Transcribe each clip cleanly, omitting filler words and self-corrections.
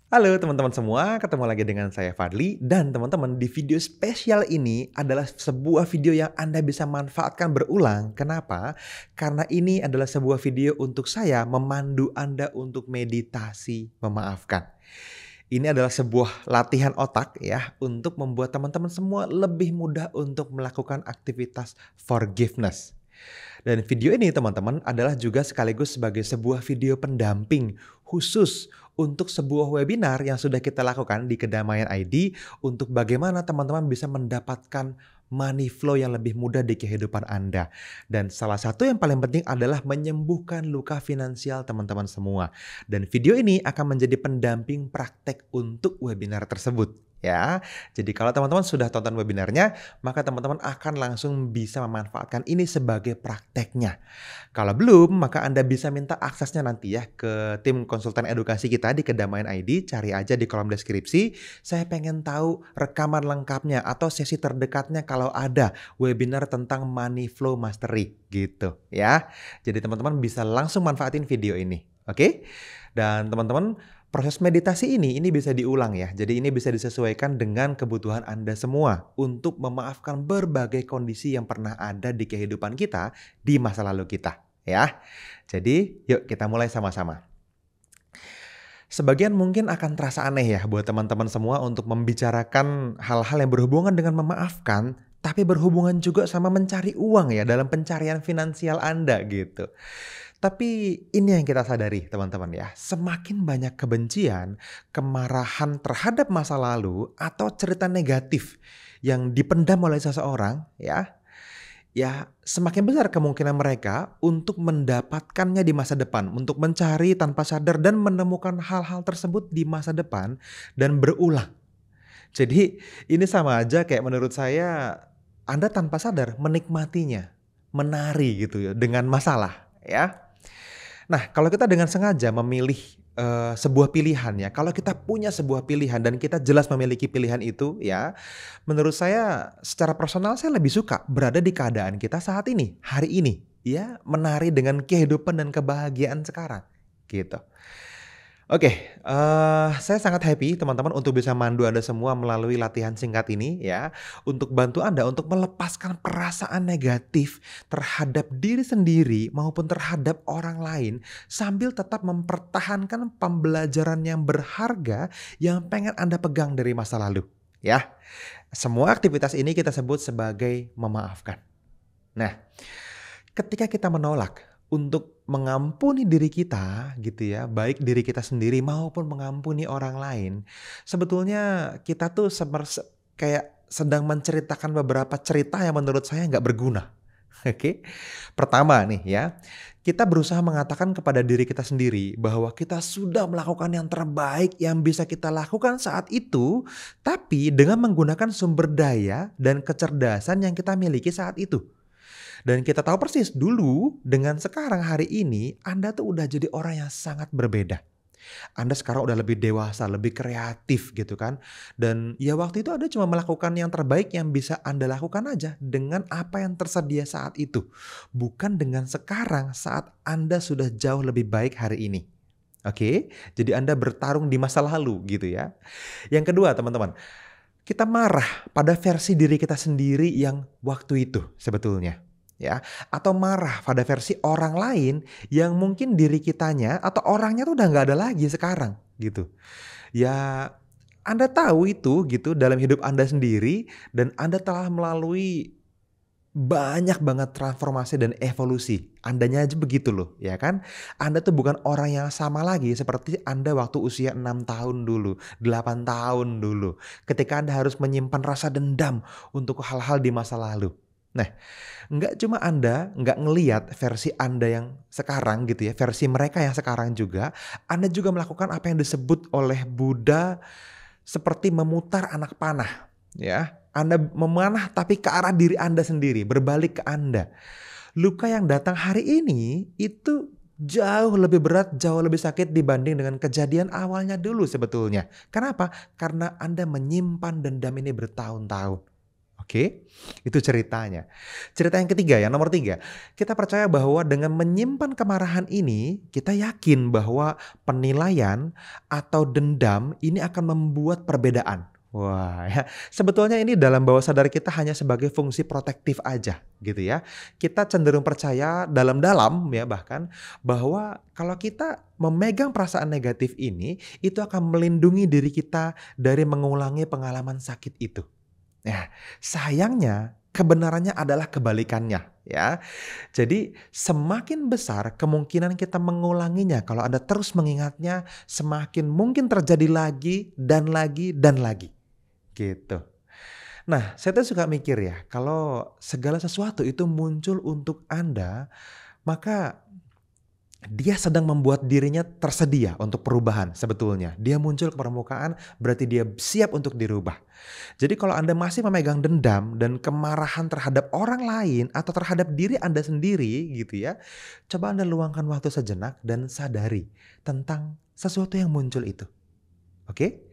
Halo teman-teman semua, ketemu lagi dengan saya Fadli dan teman-teman di video spesial ini adalah sebuah video yang Anda bisa manfaatkan berulang. Kenapa? Karena ini adalah sebuah video untuk saya memandu Anda untuk meditasi memaafkan. Ini adalah sebuah latihan otak ya untuk membuat teman-teman semua lebih mudah untuk melakukan aktivitas forgiveness. Dan video ini teman-teman adalah juga sekaligus sebagai sebuah video pendamping khusus untuk sebuah webinar yang sudah kita lakukan di Kedamaian ID untuk bagaimana teman-teman bisa mendapatkan money flow yang lebih mudah di kehidupan Anda. Dan salah satu yang paling penting adalah menyembuhkan luka finansial teman-teman semua. Dan video ini akan menjadi pendamping praktek untuk webinar tersebut. Ya, jadi kalau teman-teman sudah tonton webinarnya, maka teman-teman akan langsung bisa memanfaatkan ini sebagai prakteknya. Kalau belum, maka Anda bisa minta aksesnya nanti ya ke tim konsultan edukasi kita di Kedamaian ID, cari aja di kolom deskripsi. Saya pengen tahu rekaman lengkapnya atau sesi terdekatnya kalau ada webinar tentang Money Flow Mastery gitu ya. Jadi teman-teman bisa langsung manfaatin video ini, oke? Dan teman-teman, proses meditasi ini bisa diulang ya. Jadi ini bisa disesuaikan dengan kebutuhan Anda semua untuk memaafkan berbagai kondisi yang pernah ada di kehidupan kita di masa lalu kita ya. Jadi yuk kita mulai sama-sama. Sebagian mungkin akan terasa aneh ya buat teman-teman semua untuk membicarakan hal-hal yang berhubungan dengan memaafkan, tapi berhubungan juga sama mencari uang ya dalam pencarian finansial Anda gitu. Tapi ini yang kita sadari teman-teman ya, semakin banyak kebencian, kemarahan terhadap masa lalu atau cerita negatif yang dipendam oleh seseorang ya semakin besar kemungkinan mereka untuk mendapatkannya di masa depan, untuk mencari tanpa sadar dan menemukan hal-hal tersebut di masa depan dan berulang. Jadi ini sama aja kayak menurut saya Anda tanpa sadar menikmatinya, menari gitu ya dengan masalah ya. Nah, kalau kita dengan sengaja memilih, sebuah pilihan ya, kalau kita punya sebuah pilihan dan kita jelas memiliki pilihan itu ya, menurut saya secara personal saya lebih suka berada di keadaan kita saat ini, hari ini, ya, menari dengan kehidupan dan kebahagiaan sekarang, gitu. Oke, saya sangat happy teman-teman untuk bisa mandu Anda semua melalui latihan singkat ini ya, untuk bantu Anda untuk melepaskan perasaan negatif terhadap diri sendiri maupun terhadap orang lain, sambil tetap mempertahankan pembelajaran yang berharga yang pengen Anda pegang dari masa lalu, ya. Semua aktivitas ini kita sebut sebagai memaafkan. Nah, ketika kita menolak untuk mengampuni diri kita gitu ya, baik diri kita sendiri maupun mengampuni orang lain, sebetulnya kita tuh kayak sedang menceritakan beberapa cerita yang menurut saya nggak berguna. Oke. Pertama nih ya, kita berusaha mengatakan kepada diri kita sendiri bahwa kita sudah melakukan yang terbaik yang bisa kita lakukan saat itu, tapi dengan menggunakan sumber daya dan kecerdasan yang kita miliki saat itu. Dan kita tahu persis dulu dengan sekarang hari ini Anda tuh udah jadi orang yang sangat berbeda. Anda sekarang udah lebih dewasa, lebih kreatif gitu kan. Dan ya waktu itu Anda cuma melakukan yang terbaik yang bisa Anda lakukan aja dengan apa yang tersedia saat itu. Bukan dengan sekarang saat Anda sudah jauh lebih baik hari ini. Oke, jadi Anda bertarung di masa lalu gitu ya. Yang kedua teman-teman, kita marah pada versi diri kita sendiri yang waktu itu sebetulnya. Ya, atau marah pada versi orang lain yang mungkin diri kitanya atau orangnya tuh udah nggak ada lagi sekarang gitu. Ya, Anda tahu itu gitu dalam hidup Anda sendiri dan Anda telah melalui banyak banget transformasi dan evolusi. Andanya aja begitu loh, ya kan? Anda tuh bukan orang yang sama lagi seperti Anda waktu usia 6 tahun dulu, 8 tahun dulu. Ketika Anda harus menyimpan rasa dendam untuk hal-hal di masa lalu. Nah, nggak cuma Anda nggak ngelihat versi Anda yang sekarang gitu ya, versi mereka yang sekarang juga, Anda juga melakukan apa yang disebut oleh Buddha seperti memutar anak panah, ya. Anda memanah tapi ke arah diri Anda sendiri, berbalik ke Anda. Luka yang datang hari ini itu jauh lebih berat, jauh lebih sakit dibanding dengan kejadian awalnya dulu sebetulnya. Kenapa? Karena Anda menyimpan dendam ini bertahun-tahun. Oke, itu ceritanya. Cerita yang ketiga ya, nomor tiga. Kita percaya bahwa dengan menyimpan kemarahan ini, kita yakin bahwa penilaian atau dendam ini akan membuat perbedaan. Wah, ya. Sebetulnya ini dalam bawah sadar kita hanya sebagai fungsi protektif aja gitu ya. Kita cenderung percaya dalam-dalam ya bahkan bahwa kalau kita memegang perasaan negatif ini, itu akan melindungi diri kita dari mengulangi pengalaman sakit itu. Nah, sayangnya kebenarannya adalah kebalikannya ya. Jadi semakin besar kemungkinan kita mengulanginya kalau Anda terus mengingatnya, semakin mungkin terjadi lagi dan lagi dan lagi. Gitu. Nah, saya tuh suka mikir ya, kalau segala sesuatu itu muncul untuk Anda, maka dia sedang membuat dirinya tersedia untuk perubahan sebetulnya. Dia muncul ke permukaan berarti dia siap untuk dirubah. Jadi kalau Anda masih memegang dendam dan kemarahan terhadap orang lain atau terhadap diri Anda sendiri gitu ya. Coba Anda luangkan waktu sejenak dan sadari tentang sesuatu yang muncul itu. Oke?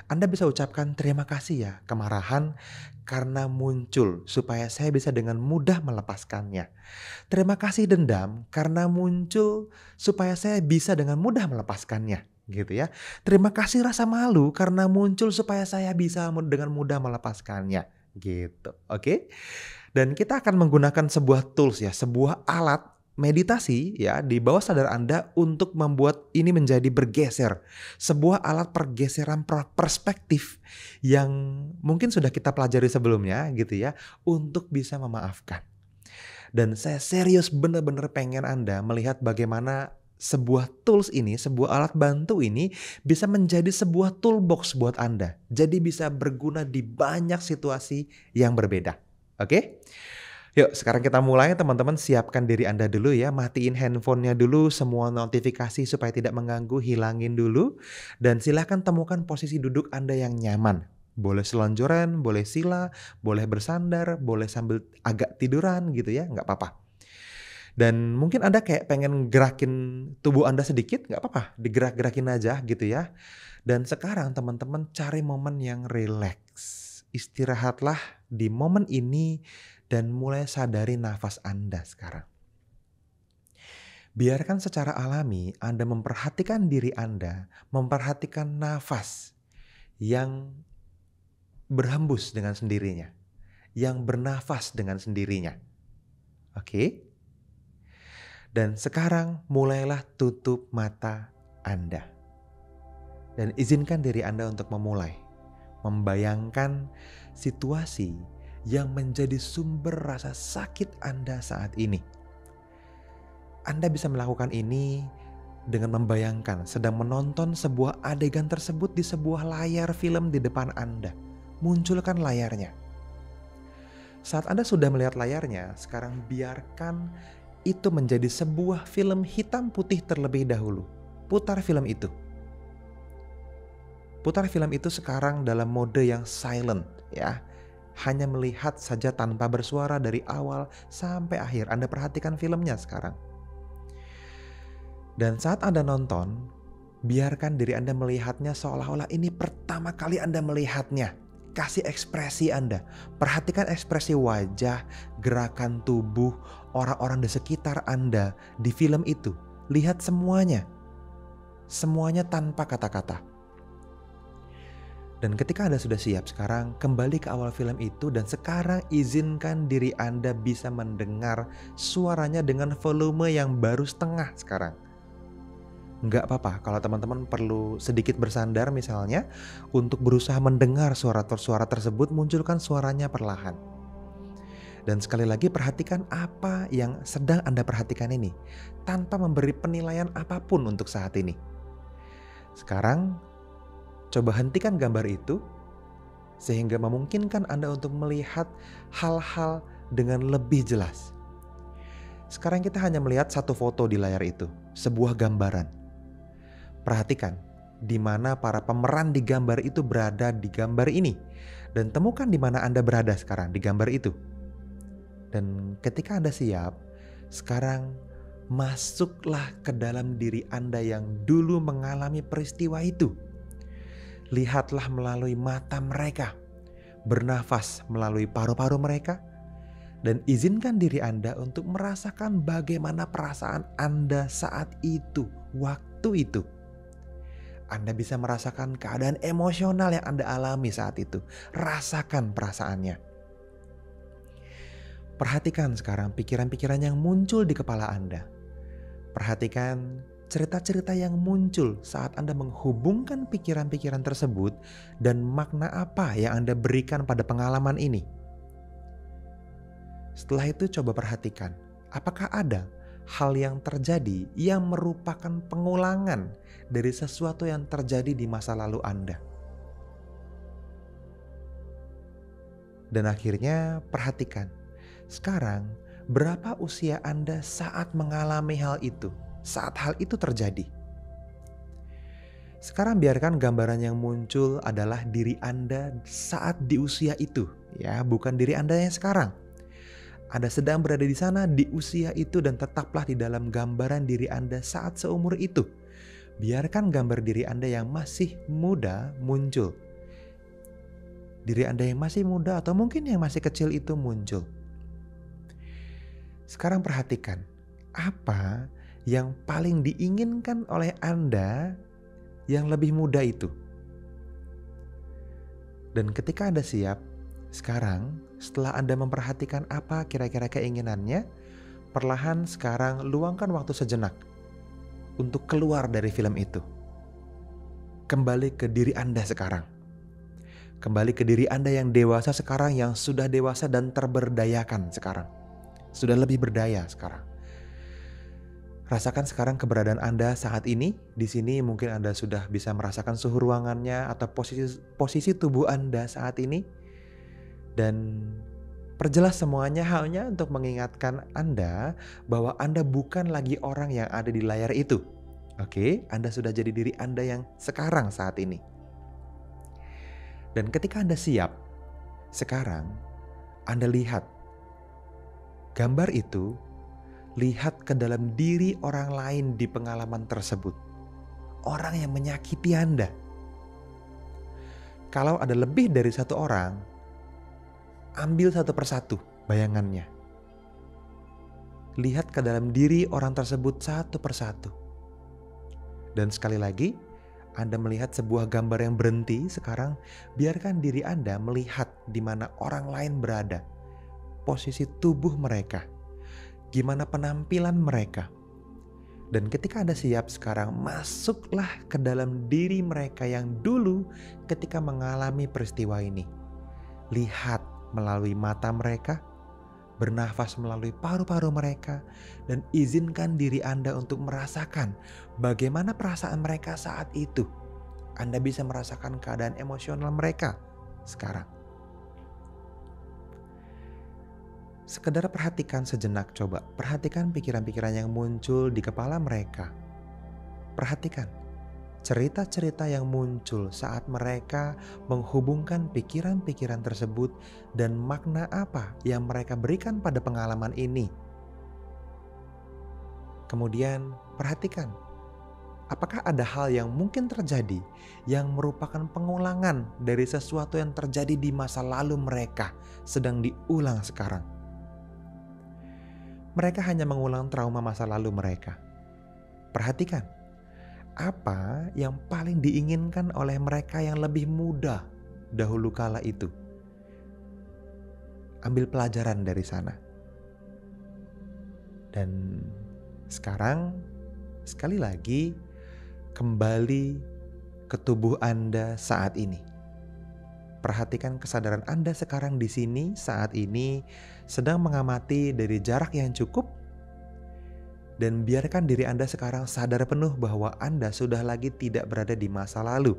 Anda bisa ucapkan terima kasih ya kemarahan karena muncul supaya saya bisa dengan mudah melepaskannya. Terima kasih dendam karena muncul supaya saya bisa dengan mudah melepaskannya, gitu ya. Terima kasih rasa malu karena muncul supaya saya bisa dengan mudah melepaskannya, gitu. Oke? Dan kita akan menggunakan sebuah tools ya, sebuah alat meditasi ya di bawah sadar Anda untuk membuat ini menjadi bergeser. Sebuah alat pergeseran perspektif yang mungkin sudah kita pelajari sebelumnya gitu ya, untuk bisa memaafkan. Dan saya serius benar-benar pengen Anda melihat bagaimana sebuah tools ini, sebuah alat bantu ini bisa menjadi sebuah toolbox buat Anda. Jadi bisa berguna di banyak situasi yang berbeda. Oke? Yuk sekarang kita mulai teman-teman, siapkan diri Anda dulu ya. Matiin handphonenya dulu, semua notifikasi supaya tidak mengganggu, hilangin dulu. Dan silahkan temukan posisi duduk Anda yang nyaman. Boleh selonjoran, boleh sila, boleh bersandar, boleh sambil agak tiduran gitu ya, nggak apa-apa. Dan mungkin Anda kayak pengen gerakin tubuh Anda sedikit, nggak apa-apa, digerak-gerakin aja gitu ya. Dan sekarang teman-teman cari momen yang rileks. Istirahatlah di momen ini dan mulai sadari nafas Anda sekarang. Biarkan secara alami Anda memperhatikan diri Anda, memperhatikan nafas yang berhembus dengan sendirinya, yang bernafas dengan sendirinya. Oke? Dan sekarang mulailah tutup mata Anda. Dan izinkan diri Anda untuk memulai, membayangkan situasi yang menjadi sumber rasa sakit Anda saat ini. Anda bisa melakukan ini dengan membayangkan sedang menonton sebuah adegan tersebut di sebuah layar film di depan Anda. Munculkan layarnya. Saat Anda sudah melihat layarnya, sekarang biarkan itu menjadi sebuah film hitam putih terlebih dahulu. Putar film itu. Putar film itu sekarang dalam mode yang silent ya. Hanya melihat saja tanpa bersuara dari awal sampai akhir. Anda perhatikan filmnya sekarang. Dan saat Anda nonton, biarkan diri Anda melihatnya seolah-olah ini pertama kali Anda melihatnya. Kasih ekspresi Anda. Perhatikan ekspresi wajah, gerakan tubuh, orang-orang di sekitar Anda di film itu. Lihat semuanya. Semuanya tanpa kata-kata. Dan ketika Anda sudah siap sekarang, kembali ke awal film itu dan sekarang izinkan diri Anda bisa mendengar suaranya dengan volume yang baru setengah sekarang. Nggak apa-apa kalau teman-teman perlu sedikit bersandar misalnya untuk berusaha mendengar suara tersebut, munculkan suaranya perlahan. Dan sekali lagi perhatikan apa yang sedang Anda perhatikan ini tanpa memberi penilaian apapun untuk saat ini. Sekarang coba hentikan gambar itu sehingga memungkinkan Anda untuk melihat hal-hal dengan lebih jelas. Sekarang kita hanya melihat satu foto di layar itu, sebuah gambaran. Perhatikan di mana para pemeran di gambar itu berada di gambar ini dan temukan di mana Anda berada sekarang di gambar itu. Dan ketika Anda siap, sekarang masuklah ke dalam diri Anda yang dulu mengalami peristiwa itu. Lihatlah melalui mata mereka. bernafas melalui paru-paru mereka, dan izinkan diri Anda untuk merasakan bagaimana perasaan Anda saat itu, waktu itu. Anda bisa merasakan keadaan emosional yang Anda alami saat itu. Rasakan perasaannya. Perhatikan sekarang pikiran-pikiran yang muncul di kepala Anda. Perhatikan cerita-cerita yang muncul saat Anda menghubungkan pikiran-pikiran tersebut dan makna apa yang Anda berikan pada pengalaman ini. Setelah itu coba perhatikan, apakah ada hal yang terjadi yang merupakan pengulangan dari sesuatu yang terjadi di masa lalu Anda. Dan akhirnya perhatikan, sekarang berapa usia Anda saat mengalami hal itu, saat hal itu terjadi. Sekarang biarkan gambaran yang muncul adalah diri Anda saat di usia itu, ya, bukan diri Anda yang sekarang. Anda sedang berada di sana di usia itu dan tetaplah di dalam gambaran diri Anda saat seumur itu. Biarkan gambar diri Anda yang masih muda muncul. Diri Anda yang masih muda atau mungkin yang masih kecil itu muncul. Sekarang perhatikan, apa yang paling diinginkan oleh Anda yang lebih muda itu? Dan ketika Anda siap, sekarang setelah Anda memperhatikan apa kira-kira keinginannya, perlahan sekarang luangkan waktu sejenak untuk keluar dari film itu. Kembali ke diri Anda sekarang. Kembali ke diri Anda yang dewasa sekarang, yang sudah dewasa dan terberdayakan sekarang. Sudah lebih berdaya sekarang. Rasakan sekarang keberadaan Anda saat ini. Di sini mungkin Anda sudah bisa merasakan suhu ruangannya atau posisi tubuh Anda saat ini. Dan perjelas semuanya hanya untuk mengingatkan Anda bahwa Anda bukan lagi orang yang ada di layar itu. Oke, Anda sudah jadi diri Anda yang sekarang saat ini. Dan ketika Anda siap, sekarang Anda lihat gambar itu, lihat ke dalam diri orang lain di pengalaman tersebut. Orang yang menyakiti Anda. Kalau ada lebih dari satu orang, ambil satu persatu bayangannya. Lihat ke dalam diri orang tersebut satu persatu. Dan sekali lagi, Anda melihat sebuah gambar yang berhenti sekarang, biarkan diri Anda melihat di mana orang lain berada. Posisi tubuh mereka. Gimana penampilan mereka. Dan ketika Anda siap sekarang, masuklah ke dalam diri mereka yang dulu ketika mengalami peristiwa ini. Lihat melalui mata mereka, bernafas melalui paru-paru mereka, dan izinkan diri Anda untuk merasakan bagaimana perasaan mereka saat itu. Anda bisa merasakan keadaan emosional mereka sekarang. Sekedar perhatikan sejenak, coba perhatikan pikiran-pikiran yang muncul di kepala mereka. Perhatikan cerita-cerita yang muncul saat mereka menghubungkan pikiran-pikiran tersebut dan makna apa yang mereka berikan pada pengalaman ini. Kemudian perhatikan, apakah ada hal yang mungkin terjadi yang merupakan pengulangan dari sesuatu yang terjadi di masa lalu mereka sedang diulang sekarang. Mereka hanya mengulang trauma masa lalu mereka. Perhatikan, apa yang paling diinginkan oleh mereka yang lebih muda dahulu kala itu. Ambil pelajaran dari sana. Dan sekarang sekali lagi kembali ke tubuh Anda saat ini. Perhatikan kesadaran Anda sekarang di sini saat ini sedang mengamati dari jarak yang cukup. Dan biarkan diri Anda sekarang sadar penuh bahwa Anda sudah lagi tidak berada di masa lalu.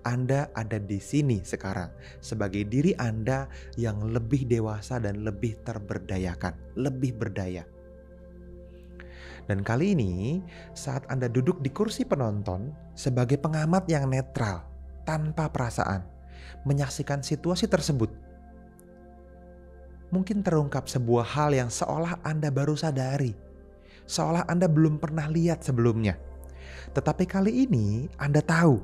Anda ada di sini sekarang sebagai diri Anda yang lebih dewasa dan lebih terberdayakan, lebih berdaya. Dan kali ini saat Anda duduk di kursi penonton sebagai pengamat yang netral, tanpa perasaan, menyaksikan situasi tersebut, mungkin terungkap sebuah hal yang seolah Anda baru sadari. Seolah Anda belum pernah lihat sebelumnya. Tetapi kali ini Anda tahu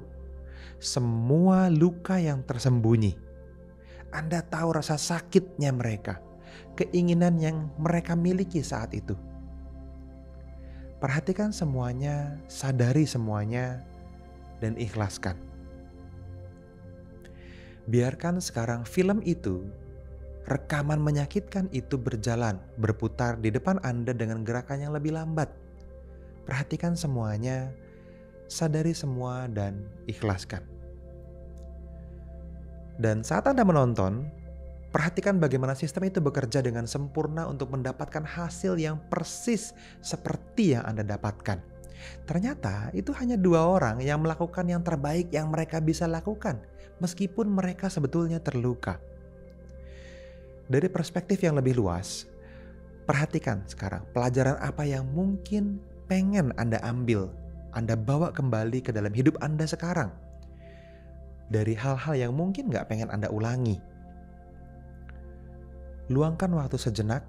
semua luka yang tersembunyi. Anda tahu rasa sakitnya mereka, keinginan yang mereka miliki saat itu. Perhatikan semuanya, sadari semuanya, dan ikhlaskan. Biarkan sekarang film itu, rekaman menyakitkan itu berjalan, berputar di depan Anda dengan gerakan yang lebih lambat. Perhatikan semuanya, sadari semua, dan ikhlaskan. Dan saat Anda menonton, perhatikan bagaimana sistem itu bekerja dengan sempurna untuk mendapatkan hasil yang persis seperti yang Anda dapatkan. Ternyata itu hanya 2 orang yang melakukan yang terbaik yang mereka bisa lakukan, meskipun mereka sebetulnya terluka. Dari perspektif yang lebih luas, perhatikan sekarang pelajaran apa yang mungkin pengen Anda ambil, Anda bawa kembali ke dalam hidup Anda sekarang. Dari hal-hal yang mungkin gak pengen Anda ulangi. Luangkan waktu sejenak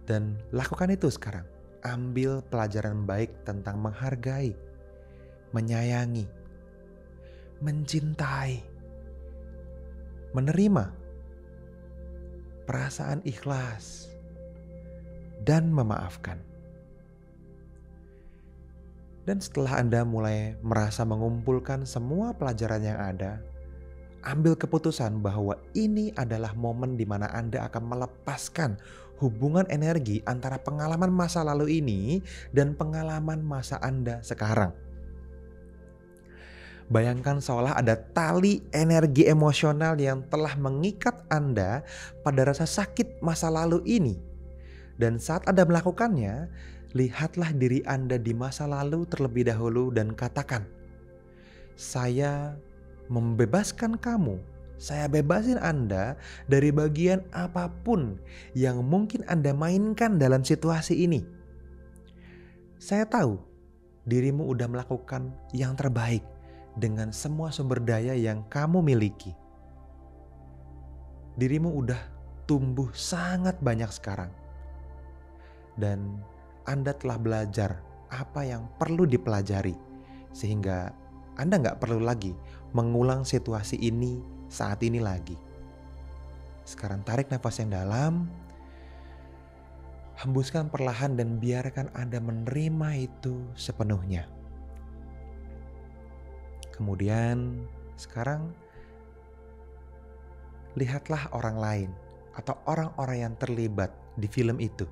dan lakukan itu sekarang. Ambil pelajaran baik tentang menghargai, menyayangi, mencintai, menerima, perasaan ikhlas, dan memaafkan. Dan setelah Anda mulai merasa mengumpulkan semua pelajaran yang ada, ambil keputusan bahwa ini adalah momen di mana Anda akan melepaskan hubungan energi antara pengalaman masa lalu ini dan pengalaman masa Anda sekarang. Bayangkan seolah ada tali energi emosional yang telah mengikat Anda pada rasa sakit masa lalu ini. Dan saat Anda melakukannya, lihatlah diri Anda di masa lalu terlebih dahulu dan katakan, saya membebaskan kamu, saya bebasin Anda dari bagian apapun yang mungkin Anda mainkan dalam situasi ini. Saya tahu dirimu udah melakukan yang terbaik dengan semua sumber daya yang kamu miliki. Dirimu udah tumbuh sangat banyak sekarang. Dan Anda telah belajar apa yang perlu dipelajari, sehingga Anda gak perlu lagi mengulang situasi ini saat ini lagi. Sekarang tarik nafas yang dalam, hembuskan perlahan dan biarkan Anda menerima itu sepenuhnya. Kemudian sekarang lihatlah orang lain atau orang-orang yang terlibat di film itu.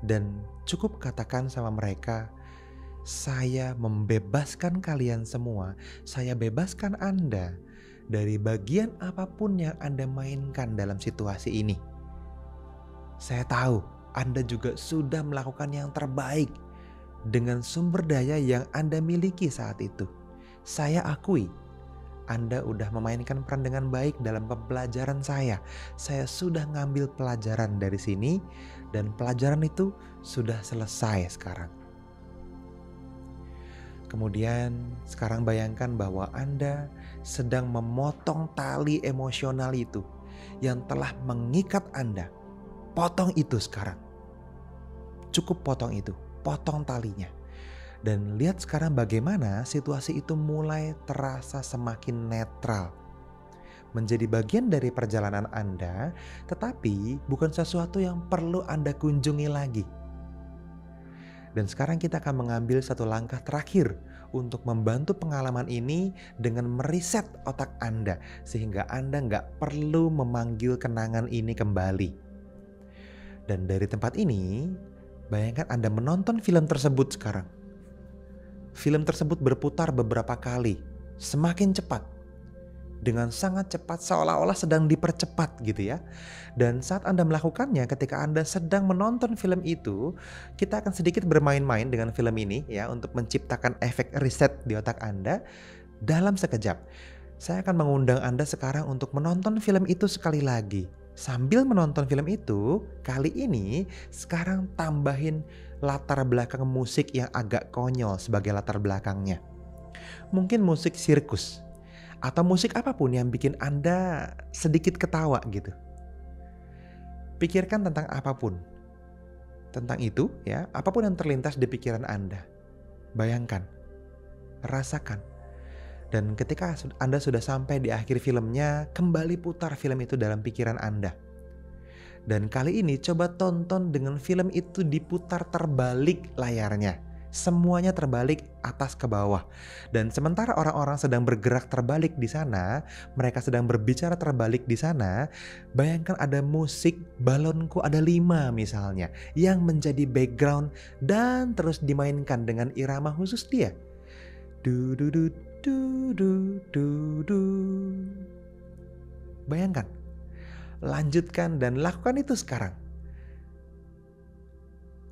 Dan cukup katakan sama mereka, saya membebaskan kalian semua, saya bebaskan Anda dari bagian apapun yang Anda mainkan dalam situasi ini. Saya tahu Anda juga sudah melakukan yang terbaik dengan sumber daya yang Anda miliki saat itu. Saya akui, Anda udah memainkan peran dengan baik dalam pembelajaran saya. Saya sudah ngambil pelajaran dari sini dan pelajaran itu sudah selesai sekarang. Kemudian sekarang bayangkan bahwa Anda sedang memotong tali emosional itu yang telah mengikat Anda. Potong itu sekarang. Cukup potong itu, potong talinya. Dan lihat sekarang bagaimana situasi itu mulai terasa semakin netral. Menjadi bagian dari perjalanan Anda, tetapi bukan sesuatu yang perlu Anda kunjungi lagi. Dan sekarang kita akan mengambil satu langkah terakhir untuk membantu pengalaman ini dengan meriset otak Anda. Sehingga Anda nggak perlu memanggil kenangan ini kembali. Dan dari tempat ini, bayangkan Anda menonton film tersebut sekarang. Film tersebut berputar beberapa kali, semakin cepat. Dengan sangat cepat seolah-olah sedang dipercepat gitu ya. Dan saat Anda melakukannya ketika Anda sedang menonton film itu, kita akan sedikit bermain-main dengan film ini ya untuk menciptakan efek reset di otak Anda dalam sekejap. Saya akan mengundang Anda sekarang untuk menonton film itu sekali lagi. Sambil menonton film itu, kali ini sekarang tambahin latar belakang musik yang agak konyol sebagai latar belakangnya. Mungkin musik sirkus atau musik apapun yang bikin Anda sedikit ketawa gitu. Pikirkan tentang apapun. Tentang itu ya, apapun yang terlintas di pikiran Anda. Bayangkan, rasakan. Dan ketika Anda sudah sampai di akhir filmnya, kembali putar film itu dalam pikiran Anda. Dan kali ini coba tonton dengan film itu diputar terbalik layarnya. Semuanya terbalik atas ke bawah. Dan sementara orang-orang sedang bergerak terbalik di sana, mereka sedang berbicara terbalik di sana, bayangkan ada musik Balonku Ada 5 misalnya, yang menjadi background dan terus dimainkan dengan irama khusus dia. Du du du du du du du. Bayangkan. Lanjutkan dan lakukan itu sekarang.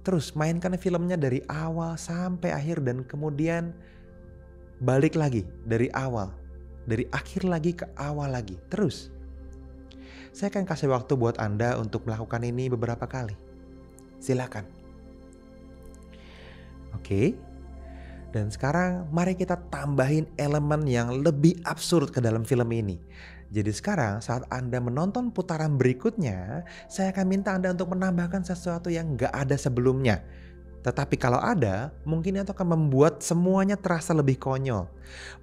Terus mainkan filmnya dari awal sampai akhir dan kemudian balik lagi dari awal. Dari akhir lagi ke awal lagi. Terus. Saya akan kasih waktu buat Anda untuk melakukan ini beberapa kali. Silakan. Oke. Dan sekarang mari kita tambahin elemen yang lebih absurd ke dalam film ini. Jadi sekarang saat Anda menonton putaran berikutnya, saya akan minta Anda untuk menambahkan sesuatu yang gak ada sebelumnya. Tetapi kalau ada, mungkin itu akan membuat semuanya terasa lebih konyol.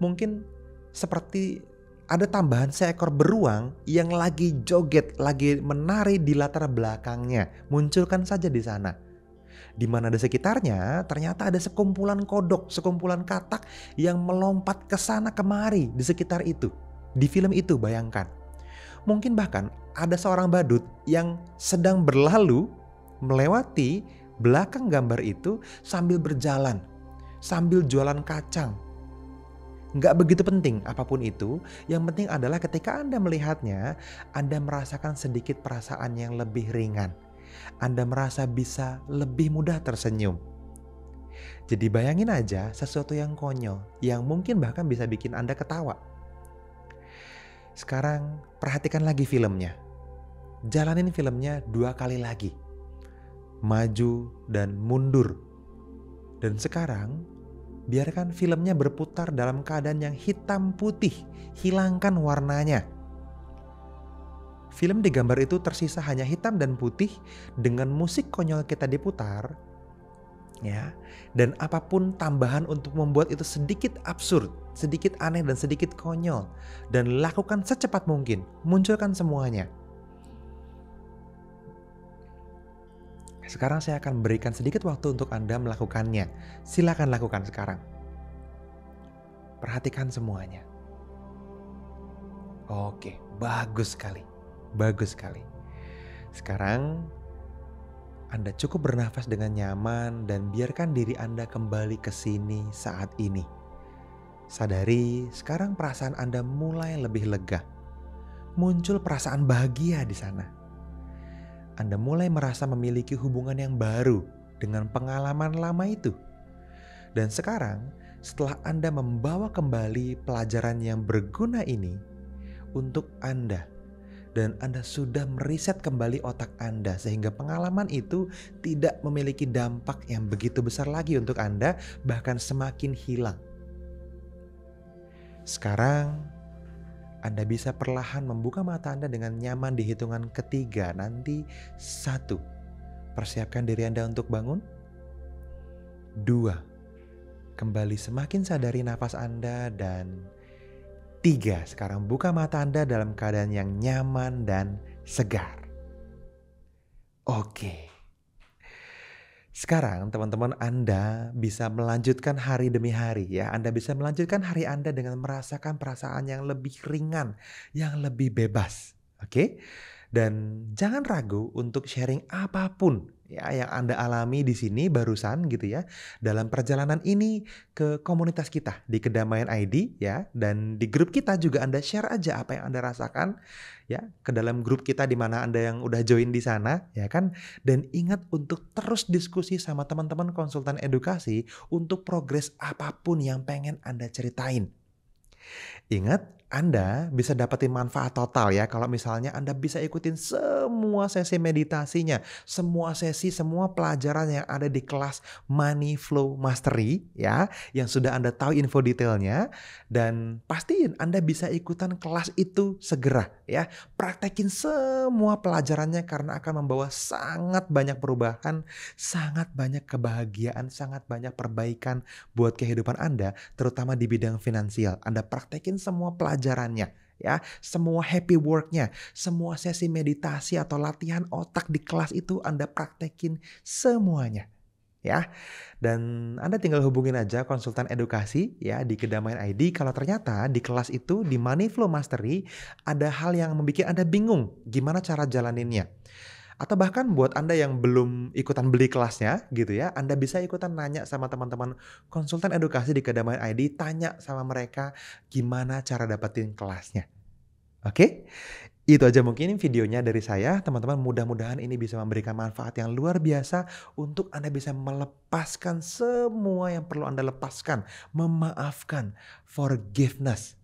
Mungkin seperti ada tambahan seekor beruang yang lagi joget, lagi menari di latar belakangnya. Munculkan saja di sana. Di mana di sekitarnya ternyata ada sekumpulan kodok, sekumpulan katak yang melompat ke sana kemari di sekitar itu. Di film itu bayangkan. Mungkin bahkan ada seorang badut yang sedang berlalu melewati belakang gambar itu sambil berjalan, sambil jualan kacang. Nggak begitu penting apapun itu, yang penting adalah ketika Anda melihatnya, Anda merasakan sedikit perasaan yang lebih ringan. Anda merasa bisa lebih mudah tersenyum. Jadi bayangin aja sesuatu yang konyol, yang mungkin bahkan bisa bikin Anda ketawa. Sekarang perhatikan lagi filmnya. Jalanin filmnya 2 kali lagi. Maju dan mundur. Dan sekarang biarkan filmnya berputar dalam keadaan yang hitam putih. Hilangkan warnanya. Film di gambar itu tersisa hanya hitam dan putih dengan musik konyol kita diputar. Ya, dan apapun tambahan untuk membuat itu sedikit absurd, sedikit aneh dan sedikit konyol. Dan lakukan secepat mungkin, munculkan semuanya. Sekarang saya akan berikan sedikit waktu untuk Anda melakukannya. Silakan lakukan sekarang. Perhatikan semuanya. Oke, bagus sekali. Bagus sekali. Sekarang Anda cukup bernafas dengan nyaman dan biarkan diri Anda kembali ke sini saat ini. Sadari sekarang perasaan Anda mulai lebih lega. Muncul perasaan bahagia di sana. Anda mulai merasa memiliki hubungan yang baru dengan pengalaman lama itu. Dan sekarang setelah Anda membawa kembali pelajaran yang berguna ini untuk Anda, dan Anda sudah meriset kembali otak Anda sehingga pengalaman itu tidak memiliki dampak yang begitu besar lagi untuk Anda, bahkan semakin hilang. Sekarang Anda bisa perlahan membuka mata Anda dengan nyaman di hitungan ketiga. Nanti 1, persiapkan diri Anda untuk bangun. 2, kembali semakin sadari nafas Anda. Dan 3, sekarang buka mata Anda dalam keadaan yang nyaman dan segar. Oke. Sekarang teman-teman Anda bisa melanjutkan hari demi hari ya. Anda bisa melanjutkan hari Anda dengan merasakan perasaan yang lebih ringan, yang lebih bebas. Oke? Dan jangan ragu untuk sharing apapun ya yang Anda alami di sini barusan gitu ya. Dalam perjalanan ini ke komunitas kita di Kedamaian ID ya, dan di grup kita juga Anda share aja apa yang Anda rasakan ya ke dalam grup kita di mana Anda yang udah join di sana ya kan. Dan ingat untuk terus diskusi sama teman-teman konsultan edukasi untuk progres apapun yang pengen Anda ceritain. Ingat, Anda bisa dapetin manfaat total ya kalau misalnya Anda bisa ikutin semua sesi meditasinya, semua sesi, semua pelajaran yang ada di kelas Money Flow Mastery ya, yang sudah Anda tahu info detailnya, dan pastiin Anda bisa ikutan kelas itu segera ya. Praktekin semua pelajarannya karena akan membawa sangat banyak perubahan, sangat banyak kebahagiaan, sangat banyak perbaikan buat kehidupan Anda, terutama di bidang finansial. Anda praktekin semua pelajarannya ya, semua happy work-nya, semua sesi meditasi atau latihan otak di kelas itu Anda praktekin semuanya ya. Dan Anda tinggal hubungin aja konsultan edukasi ya di Kedamaian ID kalau ternyata di kelas itu di Money Flow Mastery ada hal yang membuat Anda bingung gimana cara jalaninnya. Atau bahkan buat Anda yang belum ikutan beli kelasnya gitu ya, Anda bisa ikutan nanya sama teman-teman konsultan edukasi di Kedamaian ID, tanya sama mereka gimana cara dapetin kelasnya. Oke? Itu aja mungkin videonya dari saya, teman-teman. Mudah-mudahan ini bisa memberikan manfaat yang luar biasa untuk Anda bisa melepaskan semua yang perlu Anda lepaskan, memaafkan, forgiveness.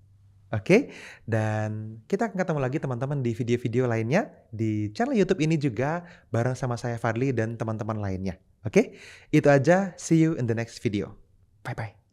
Oke, dan kita akan ketemu lagi teman-teman di video-video lainnya di channel YouTube ini juga bareng sama saya Fadli dan teman-teman lainnya. Oke, itu aja. See you in the next video. Bye bye.